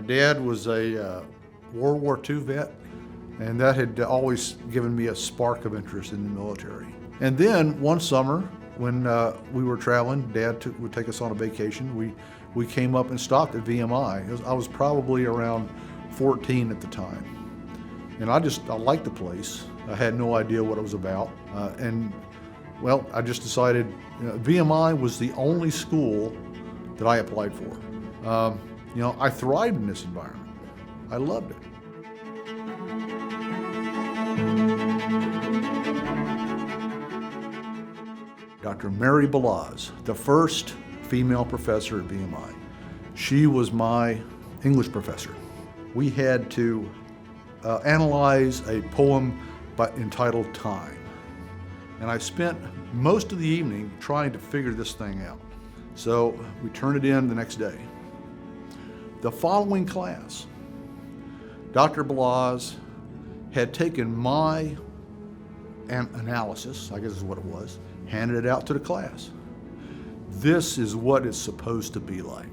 dad was a World War II vet, and that had always given me a spark of interest in the military. And then one summer, when we were traveling, Dad would take us on a vacation. We came up and stopped at VMI. I was probably around 14 at the time. And I liked the place. I had no idea what it was about. Well, I just decided, VMI was the only school that I applied for. I thrived in this environment. I loved it. Dr. Mary Balaz, the first female professor at VMI. She was my English professor. We had to analyze a poem entitled Time. And I spent most of the evening trying to figure this thing out. So we turned it in the next day. The following class, Dr. Balaz had taken my analysis, I guess is what it was, handed it out to the class. This is what it's supposed to be like.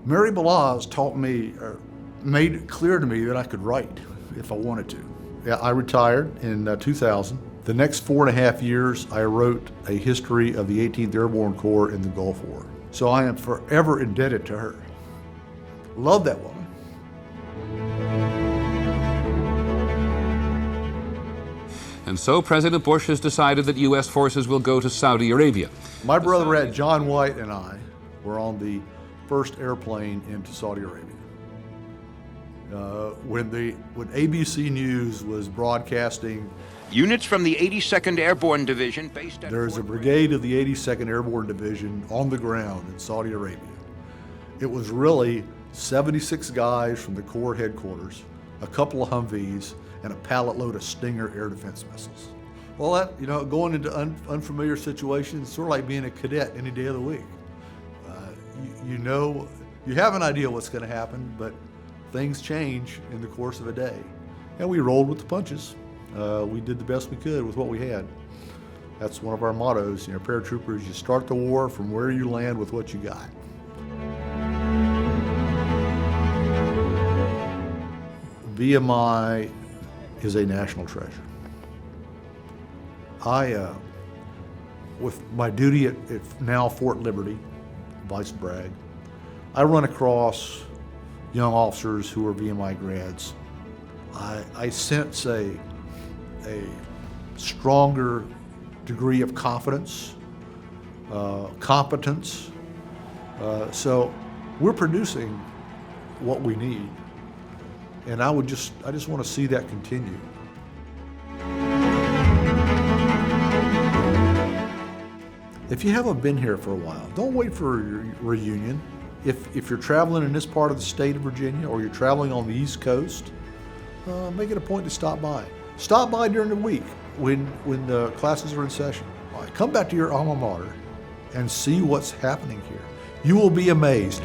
Mary Balaz taught me, or made it clear to me that I could write if I wanted to. Yeah, I retired in 2000. The next 4.5 years, I wrote a history of the XVIII Airborne Corps in the Gulf War. So I am forever indebted to her. Love that woman. And so President Bush has decided that U.S. forces will go to Saudi Arabia. My brother John White and I were on the first airplane into Saudi Arabia. When ABC News was broadcasting, units from the 82nd Airborne Division based at there's a brigade of the 82nd Airborne Division on the ground in Saudi Arabia. It was really 76 guys from the Corps headquarters, a couple of Humvees, and a pallet load of Stinger air defense missiles. Well, that, going into unfamiliar situations, sort of like being a cadet any day of the week. You have an idea what's going to happen, but things change in the course of a day. And we rolled with the punches. We did the best we could with what we had. That's one of our mottos, paratroopers, you start the war from where you land with what you got. VMI is a national treasure. With my duty at now Fort Liberty, Vice Bragg, I run across young officers who are VMI grads. I sense a stronger degree of confidence, competence. So we're producing what we need. And I just want to see that continue. If you haven't been here for a while, don't wait for your reunion. If you're traveling in this part of the state of Virginia or you're traveling on the East Coast, make it a point to stop by. Stop by during the week when the classes are in session. All right, come back to your alma mater and see what's happening here. You will be amazed.